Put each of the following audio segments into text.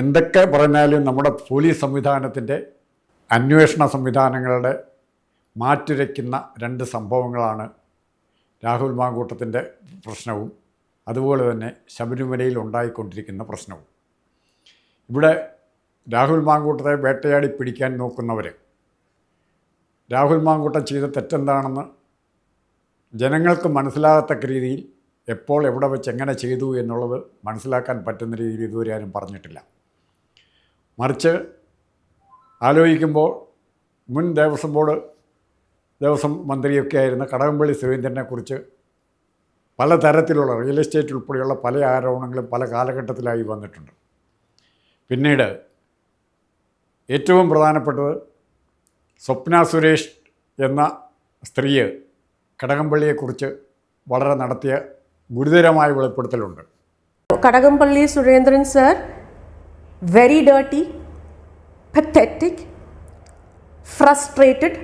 എന്തൊക്കെ പറഞ്ഞാലും നമ്മുടെ പോലീസ് സംവിധാനത്തിൻ്റെ അന്വേഷണ സംവിധാനങ്ങളുടെ മാറ്റുരയ്ക്കുന്ന രണ്ട് സംഭവങ്ങളാണ് രാഹുൽ മാങ്കൂട്ടത്തിൻ്റെ പ്രശ്നവും അതുപോലെ തന്നെ ശബരിമലയിൽ ഉണ്ടായിക്കൊണ്ടിരിക്കുന്ന പ്രശ്നവും. ഇവിടെ രാഹുൽ മാങ്കൂട്ടത്തെ വേട്ടയാടി പിടിക്കാൻ നോക്കുന്നവർ രാഹുൽ മാങ്കൂട്ടം ചെയ്ത തെറ്റെന്താണെന്ന് ജനങ്ങൾക്ക് മനസ്സിലാകത്തക്ക രീതിയിൽ എപ്പോൾ എവിടെ വെച്ച് എങ്ങനെ ചെയ്തു എന്നുള്ളത് മനസ്സിലാക്കാൻ പറ്റുന്ന രീതിയിൽ ഇതുവരെ ആരും പറഞ്ഞിട്ടില്ല. മറിച്ച് ആലോചിക്കുമ്പോൾ മുൻ ദേവസ്വം മന്ത്രിയൊക്കെ ആയിരുന്ന കടകംപള്ളി സുരേന്ദ്രനെക്കുറിച്ച് പലതരത്തിലുള്ള റിയൽ എസ്റ്റേറ്റ് ഉൾപ്പെടെയുള്ള പല ആരോപണങ്ങളും പല കാലഘട്ടത്തിലായി വന്നിട്ടുണ്ട്. പിന്നീട് ഏറ്റവും പ്രധാനപ്പെട്ടത് സ്വപ്ന സുരേഷ് എന്ന സ്ത്രീയെ കടകംപള്ളിയെക്കുറിച്ച് വളരെ നടത്തിയ ഗുരുതരമായ വെളിപ്പെടുത്തലുണ്ട്. Kadakampally Surendran sir, very dirty, pathetic, frustrated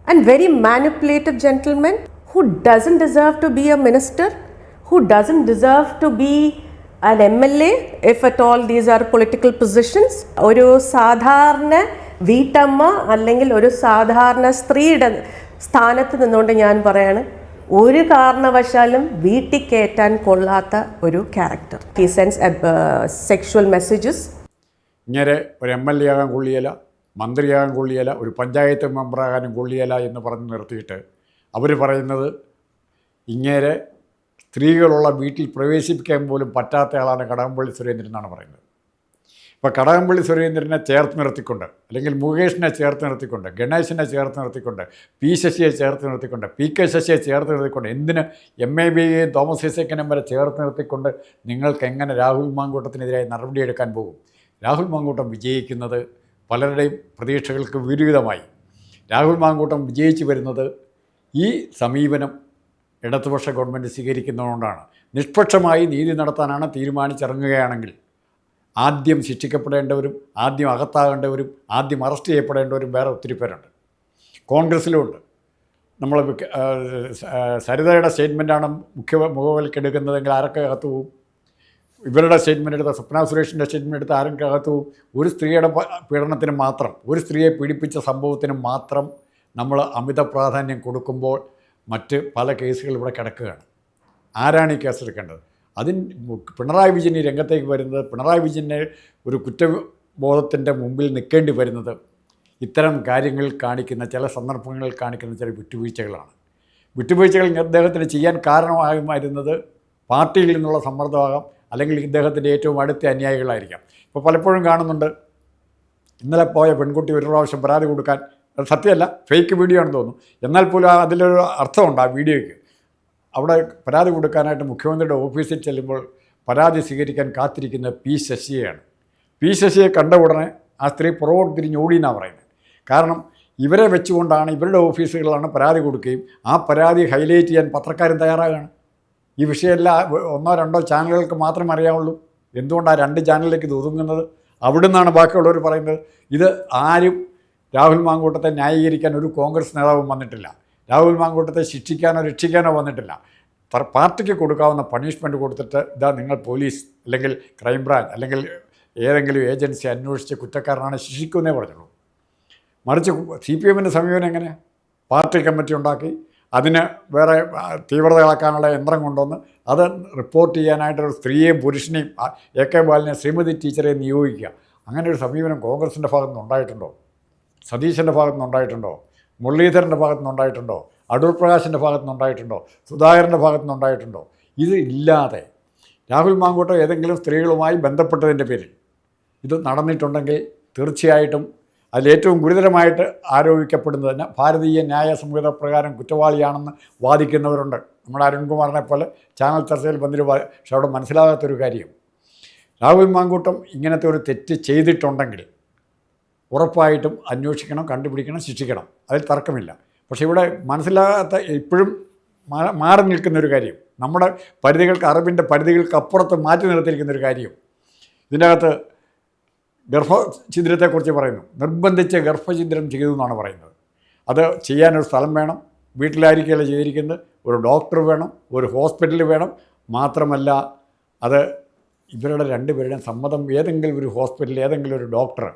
and very manipulative gentleman who doesn't deserve to be a minister, who doesn't deserve to be an MLA if at all these are political positions. ഒരു സാധാരണ വീട്ടമ്മ അല്ലെങ്കിൽ ഒരു സാധാരണ സ്ത്രീയുടെ സ്ഥാനത്ത് നിന്നുകൊണ്ട് ഞാൻ പറയാണ്, ഒരു കാരണവശാലും വീട്ടിൽ കയറ്റാൻ കൊള്ളാത്ത ഒരു character. He sense sexual messages. ഇങ്ങനെ ഒരു MLA ആകാൻ കൊള്ളിയല, മന്ത്രിയാകാൻ കൊള്ളിയല, ഒരു പഞ്ചായത്ത് മെമ്പറാകാനും കൊള്ളിയല എന്ന് പറഞ്ഞ് നിർത്തിയിട്ട് അവർ പറയുന്നത് ഇങ്ങനെ സ്ത്രീകളുള്ള വീട്ടിൽ പ്രവേശിപ്പിക്കാൻ പോലും പറ്റാത്ത ആളാണ് കടകംപള്ളി സുരേന്ദ്രൻ എന്നാണ് പറയുന്നത്. ഇപ്പോൾ കടകംപള്ളി സുരേന്ദ്രനെ ചേർത്ത് നിർത്തിക്കൊണ്ട്, അല്ലെങ്കിൽ മുകേഷിനെ ചേർത്ത് നിർത്തിക്കൊണ്ട്, ഗണേശനെ ചേർത്ത് നിർത്തിക്കൊണ്ട്, പി ശശിയെ ചേർത്ത് നിർത്തിക്കൊണ്ട്, PK ശശിയെ ചേർത്ത് നിർത്തിക്കൊണ്ട്, എന്തിന് MAB തോമസ് ഐസക്കിനെ വരെ ചേർത്ത് നിർത്തിക്കൊണ്ട് നിങ്ങൾക്ക് എങ്ങനെ രാഹുൽ മാങ്കൂട്ടത്തിനെതിരായി നടപടിയെടുക്കാൻ പോകും? രാഹുൽ മാങ്കൂട്ടം വിജയിക്കുന്നത് പലരുടെയും പ്രതീക്ഷകൾക്ക് വിരുദ്ധമായി. രാഹുൽ മാങ്കൂട്ടം വിജയിച്ചു വരുന്നത് ഈ സമീപനം ഇടതുപക്ഷ ഗവൺമെൻറ് സ്വീകരിക്കുന്നതുകൊണ്ടാണ്. നിഷ്പക്ഷമായി നീതി നടത്താനാണ് തീരുമാനിച്ചിറങ്ങുകയാണെങ്കിൽ ആദ്യം ശിക്ഷിക്കപ്പെടേണ്ടവരും ആദ്യം അകത്താകേണ്ടവരും ആദ്യം അറസ്റ്റ് ചെയ്യപ്പെടേണ്ടവരും വേറെ ഒത്തിരി പേരുണ്ട്. കോൺഗ്രസ്സിലുമുണ്ട്. നമ്മൾ സരിതയുടെ സ്റ്റേറ്റ്മെൻറ്റാണ് മുഖവിലക്കെടുക്കുന്നതെങ്കിൽ ആരൊക്കെ അകത്ത് പോവും? ഇവരുടെ സ്റ്റേറ്റ്മെൻ്റ് എടുത്ത സ്വപ്ന സുരേഷിൻ്റെ സ്റ്റേറ്റ്മെൻ്റ് എടുത്ത് ആരൊക്കെ അകത്ത് പോവും? ഒരു സ്ത്രീയുടെ പീഡനത്തിന് മാത്രം, ഒരു സ്ത്രീയെ പീഡിപ്പിച്ച സംഭവത്തിന് മാത്രം നമ്മൾ അമിത പ്രാധാന്യം കൊടുക്കുമ്പോൾ മറ്റ് പല കേസുകൾ ഇവിടെ കിടക്കുകയാണ്. ആരാണ് ഈ കേസെടുക്കേണ്ടത്? പിണറായി വിജയൻ ഈ രംഗത്തേക്ക് വരുന്നത്, പിണറായി വിജയനെ ഒരു കുറ്റബോധത്തിൻ്റെ മുമ്പിൽ നിൽക്കേണ്ടി വരുന്നത് ഇത്തരം കാര്യങ്ങളിൽ കാണിക്കുന്ന ചില സന്ദർഭങ്ങളിൽ കാണിക്കുന്ന ചില വിട്ടുവീഴ്ചകളാണ്. വിട്ടുവീഴ്ചകൾ ഇദ്ദേഹത്തിന് ചെയ്യാൻ കാരണമായിരുന്നത് പാർട്ടിയിൽ നിന്നുള്ള സമ്മർദ്ദമാകാം, അല്ലെങ്കിൽ ഇദ്ദേഹത്തിൻ്റെ ഏറ്റവും അടുത്ത അനുയായികളായിരിക്കാം. ഇപ്പോൾ പലപ്പോഴും കാണുന്നുണ്ട്, ഇന്നലെ പോയ പെൺകുട്ടി ഒരു പ്രാവശ്യം പരാതി കൊടുക്കാൻ, സത്യമല്ല, ഫേക്ക് വീഡിയോ ആണെന്ന് തോന്നുന്നു, എന്നാൽ പോലും അതിലൊരു അർത്ഥമുണ്ട് ആ വീഡിയോയ്ക്ക്. അവിടെ പരാതി കൊടുക്കാനായിട്ട് മുഖ്യമന്ത്രിയുടെ ഓഫീസിൽ ചെല്ലുമ്പോൾ പരാതി സ്വീകരിക്കാൻ കാത്തിരിക്കുന്ന പി ശശിയെയാണ്. പി ശശിയെ കണ്ട ഉടനെ ആ സ്ത്രീ പുറകോട്ട് തിരിഞ്ഞോടി എന്നാണ് പറയുന്നത്. കാരണം ഇവരെ വെച്ചുകൊണ്ടാണ്, ഇവരുടെ ഓഫീസുകളിലാണ് പരാതി കൊടുക്കുകയും ആ പരാതി ഹൈലൈറ്റ് ചെയ്യാൻ പത്രക്കാരും തയ്യാറാകുകയാണ്. ഈ വിഷയമെല്ലാം 1-2 ചാനലുകൾക്ക് മാത്രമേ അറിയാവുള്ളൂ. എന്തുകൊണ്ടാണ് 2 ചാനലിലേക്ക് ഇത് ഒതുങ്ങുന്നത്? അവിടെ നിന്നാണ് ബാക്കിയുള്ളവർ പറയുന്നത്. ഇത് ആരും രാഹുൽ മാങ്കൂട്ടത്തെ ന്യായീകരിക്കാൻ ഒരു കോൺഗ്രസ് നേതാവും വന്നിട്ടില്ല. രാഹുൽ മാങ്കൂട്ടത്തെ ശിക്ഷിക്കാനോ രക്ഷിക്കാനോ വന്നിട്ടില്ല. പാർട്ടിക്ക് കൊടുക്കാവുന്ന പണിഷ്മെൻറ്റ് കൊടുത്തിട്ട് ഇതാ നിങ്ങൾ പോലീസ് അല്ലെങ്കിൽ ക്രൈംബ്രാഞ്ച് അല്ലെങ്കിൽ ഏതെങ്കിലും ഏജൻസി അന്വേഷിച്ച് കുറ്റക്കാരനാണ് ശിക്ഷിക്കുന്നേ പറഞ്ഞുള്ളൂ. മറിച്ച് CPMൻ്റെ സമീപനം എങ്ങനെ? പാർട്ടി കമ്മിറ്റി ഉണ്ടാക്കി അതിന് വേറെ തീവ്രത ഇളക്കാനുള്ള യന്ത്രം കൊണ്ടുവന്ന് അത് റിപ്പോർട്ട് ചെയ്യാനായിട്ടൊരു സ്ത്രീയെയും പുരുഷനെയും AK ബാലനെ ശ്രീമതി ടീച്ചറെ നിയോഗിക്കുക. അങ്ങനെ ഒരു സമീപനം കോൺഗ്രസിൻ്റെ ഭാഗത്തു നിന്നുണ്ടായിട്ടുണ്ടോ? സതീശൻ്റെ ഭാഗത്തു നിന്നുണ്ടായിട്ടുണ്ടോ? മുരളീധരൻ്റെ ഭാഗത്തു നിന്നുണ്ടായിട്ടുണ്ടോ? അടൂർ പ്രകാശിൻ്റെ ഭാഗത്തു നിന്നുണ്ടായിട്ടുണ്ടോ? സുധാകരൻ്റെ ഭാഗത്തു നിന്നുണ്ടായിട്ടുണ്ടോ? ഇത് ഇല്ലാതെ രാഹുൽ മാങ്കൂട്ടം ഏതെങ്കിലും സ്ത്രീകളുമായി ബന്ധപ്പെട്ടതിൻ്റെ പേരിൽ ഇത് നടന്നിട്ടുണ്ടെങ്കിൽ തീർച്ചയായിട്ടും അതിലേറ്റവും ഗുരുതരമായിട്ട് ആരോപിക്കപ്പെടുന്നത് തന്നെ ഭാരതീയ ന്യായ സംഹിത പ്രകാരം കുറ്റവാളിയാണെന്ന് വാദിക്കുന്നവരുണ്ട്. നമ്മുടെ അരുൺകുമാറിനെ പോലെ ചാനൽ ചർച്ചയിൽ വന്നിട്ട്. പക്ഷെ അവിടെ മനസ്സിലാകാത്തൊരു കാര്യം, രാഹുൽ മാങ്കൂട്ടം ഇങ്ങനത്തെ ഒരു തെറ്റ് ചെയ്തിട്ടുണ്ടെങ്കിൽ ഉറപ്പായിട്ടും അന്വേഷിക്കണം, കണ്ടുപിടിക്കണം, ശിക്ഷിക്കണം, അതിൽ തർക്കമില്ല. പക്ഷേ ഇവിടെ മനസ്സിലാകാത്ത, ഇപ്പോഴും മാറി നിൽക്കുന്നൊരു കാര്യം, നമ്മുടെ അറിവിൻ്റെ പരിധികൾക്ക് അപ്പുറത്ത് മാറ്റി നിർത്തിയിരിക്കുന്നൊരു കാര്യം, ഇതിൻ്റെ അകത്ത് ഗർഭഛിദ്രത്തെക്കുറിച്ച് പറയുന്നു. നിർബന്ധിച്ച് ഗർഭഛിദ്രം ചെയ്തു എന്നാണ് പറയുന്നത്. അത് ചെയ്യാനൊരു സ്ഥലം വേണം, വീട്ടിലായിരിക്കുകയല്ല ചെയ്തിരിക്കുന്നത്, ഒരു ഡോക്ടർ വേണം, ഒരു ഹോസ്പിറ്റൽ വേണം. മാത്രമല്ല അത് ഇവരുടെ രണ്ടുപേരുടെയും സമ്മതം ഏതെങ്കിലും ഒരു ഹോസ്പിറ്റലിൽ ഏതെങ്കിലും ഒരു ഡോക്ടർ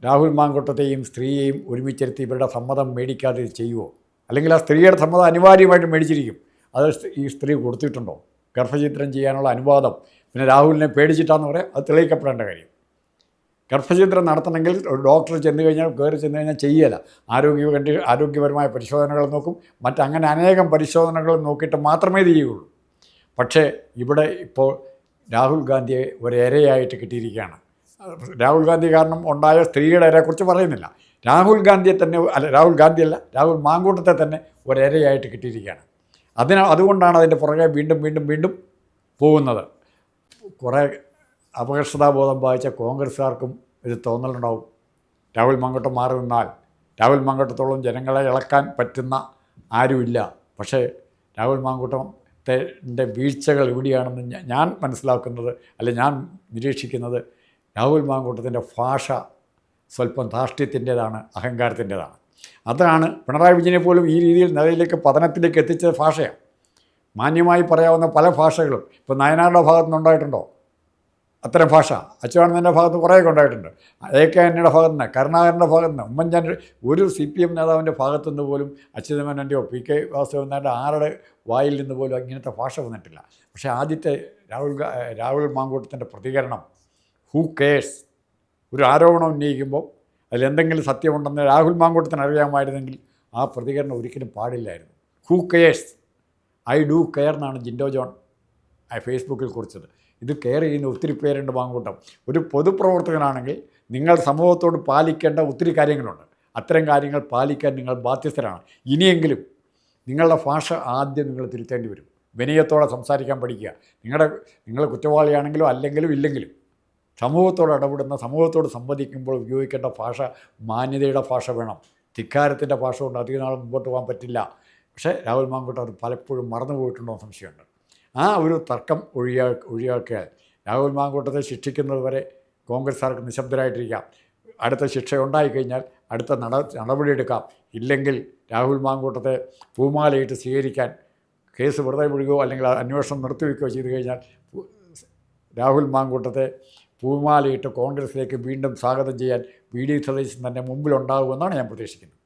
രാഹുൽ മാങ്കൂട്ടത്തെയും സ്ത്രീയെയും ഒരുമിച്ചിരുത്തി ഇവരുടെ സമ്മതം മേടിക്കാതെ ഇത് ചെയ്യുമോ? അല്ലെങ്കിൽ ആ സ്ത്രീയുടെ സമ്മതം അനിവാര്യമായിട്ട് മേടിച്ചിരിക്കും. അത് ഈ സ്ത്രീ കൊടുത്തിട്ടുണ്ടോ? ഗർഭചിത്രം ചെയ്യാനുള്ള അനുവാദം പിന്നെ രാഹുലിനെ പേടിച്ചിട്ടാന്ന് പറയാം, അത് തെളിയിക്കപ്പെടേണ്ട കാര്യം. ഗർഭചിത്രം നടത്തണമെങ്കിൽ ഒരു ഡോക്ടർ ചെന്ന് കഴിഞ്ഞാൽ ചെയ്യല. ആരോഗ്യപരമായ പരിശോധനകൾ നോക്കും, മറ്റങ്ങനെ അനേകം പരിശോധനകൾ നോക്കിയിട്ട് മാത്രമേ ഇത് ചെയ്യുള്ളൂ. പക്ഷേ ഇവിടെ ഇപ്പോൾ രാഹുൽ ഗാന്ധിയെ ഒരേരയായിട്ട് കിട്ടിയിരിക്കുകയാണ്. രാഹുൽ ഗാന്ധി കാരണം ഉണ്ടായ സ്ത്രീയുടെ ഇരയെക്കുറിച്ച് പറയുന്നില്ല. രാഹുൽ മാങ്കൂട്ടത്തെ തന്നെ ഒരേരയായിട്ട് കിട്ടിയിരിക്കുകയാണ്. അതുകൊണ്ടാണ് അതിൻ്റെ പുറകെ വീണ്ടും പോകുന്നത്. കുറേ അപകർഷതാബോധം വായിച്ച കോൺഗ്രസ്സുകാർക്കും ഇത് തോന്നലുണ്ടാവും. രാഹുൽ മാങ്കൂട്ടം മാറി നിന്നാൽ രാഹുൽ മാങ്കൂട്ടത്തോളം ജനങ്ങളെ ഇളക്കാൻ പറ്റുന്ന ആരുമില്ല. പക്ഷേ രാഹുൽ മാങ്കൂട്ടത്തിൻ്റെ വീഴ്ചകൾ എവിടെയാണെന്ന് ഞാൻ മനസ്സിലാക്കുന്നത്, ഞാൻ നിരീക്ഷിക്കുന്നത്, രാഹുൽ മാങ്കൂട്ടത്തിൻ്റെ ഭാഷ സ്വല്പം ധാർഷ്ട്യത്തിൻ്റേതാണ്, അഹങ്കാരത്തിൻ്റേതാണ്. അതാണ് പിണറായി വിജയനെ പോലും ഈ രീതിയിൽ നിലയിലേക്ക് പതനത്തിലേക്ക് എത്തിച്ച ഭാഷയാണ്. മാന്യമായി പറയാവുന്ന പല ഭാഷകളും ഇപ്പോൾ നയനാരുടെ ഭാഗത്തു നിന്നുണ്ടായിട്ടുണ്ടോ അത്തരം ഭാഷ? അച്യുതാനന്ദൻ്റെ ഭാഗത്ത് കുറേയൊക്കെ ഉണ്ടായിട്ടുണ്ട്. AK ആൻ്റണിയുടെ ഭാഗത്തു നിന്ന്, കരുണാകരൻ്റെ ഭാഗത്തു നിന്ന്, ഉമ്മൻചാണ്ടി, ഒരു CPM നേതാവിൻ്റെ ഭാഗത്തുനിന്ന് പോലും അച്യുതമേനോൻ്റെയോ PK വാസുദേവൻ്റെ ആരുടെ വായിൽ നിന്ന് പോലും ഇങ്ങനത്തെ ഭാഷ വന്നിട്ടില്ല. പക്ഷേ ആദ്യത്തെ രാഹുൽ മാങ്കൂട്ടത്തിൻ്റെ പ്രതികരണം, ഹൂ കെയേഴ്സ്, ഒരു ആരോപണം ഉന്നയിക്കുമ്പോൾ അതിലെന്തെങ്കിലും സത്യമുണ്ടെന്ന് രാഹുൽ മാങ്കൂട്ടത്തിന് അറിയാമായിരുന്നെങ്കിൽ ആ പ്രതികരണം ഒരിക്കലും പാടില്ലായിരുന്നു. Who cares, I do care എന്നാണ് ജിൻഡോ ജോൺ ഫേസ്ബുക്കിൽ കുറിച്ചത്. ഇത് കെയർ ചെയ്യുന്ന ഒത്തിരി പേരുണ്ട് മാങ്കൂട്ടം. ഒരു പൊതുപ്രവർത്തകനാണെങ്കിൽ നിങ്ങൾ സമൂഹത്തോട് പാലിക്കേണ്ട ഒത്തിരി കാര്യങ്ങളുണ്ട്. അത്തരം കാര്യങ്ങൾ പാലിക്കാൻ നിങ്ങൾ ബാധ്യസ്ഥരാണ്. ഇനിയെങ്കിലും നിങ്ങളുടെ ഭാഷ ആദ്യം നിങ്ങൾ തിരുത്തേണ്ടി വരും. വിനയത്തോടെ സംസാരിക്കാൻ പഠിക്കുക. നിങ്ങൾ കുറ്റവാളിയാണെങ്കിലും അല്ലെങ്കിലും ഇല്ലെങ്കിലും സമൂഹത്തോട് ഇടപെടുന്ന, സമൂഹത്തോട് സംവദിക്കുമ്പോൾ ഉപയോഗിക്കേണ്ട ഭാഷ മാന്യതയുടെ ഭാഷ വേണം. ധിക്കാരത്തിൻ്റെ ഭാഷ കൊണ്ട് അധികം നാൾ മുമ്പോട്ട് പോകാൻ പറ്റില്ല. പക്ഷേ രാഹുൽ മാങ്കൂട്ടം അത് പലപ്പോഴും മറന്നു പോയിട്ടുണ്ടോ എന്ന് സംശയമുണ്ട്. ആ ഒരു തർക്കം ഒഴിവാക്കിയാൽ രാഹുൽ മാങ്കൂട്ടത്തെ ശിക്ഷിക്കുന്നത് വരെ കോൺഗ്രസ്സുകാർക്ക് നിശബ്ദരായിട്ടിരിക്കാം. അടുത്ത ശിക്ഷ ഉണ്ടായിക്കഴിഞ്ഞാൽ അടുത്ത നടപടിയെടുക്കാം. ഇല്ലെങ്കിൽ രാഹുൽ മാങ്കൂട്ടത്തെ പൂമാലയിട്ട് സ്വീകരിക്കാൻ കേസ് വെറുതെ വിടുകയോ അല്ലെങ്കിൽ അന്വേഷണം നിർത്തിവെക്കുകയോ ചെയ്തു കഴിഞ്ഞാൽ രാഹുൽ മാങ്കൂട്ടത്തെ പൂമാലയിട്ട് കോൺഗ്രസ്സിലേക്ക് വീണ്ടും സ്വാഗതം ചെയ്യാൻ VD സതീശൻ തന്നെ മുമ്പിലുണ്ടാകുമെന്നാണ് ഞാൻ പ്രതീക്ഷിക്കുന്നത്.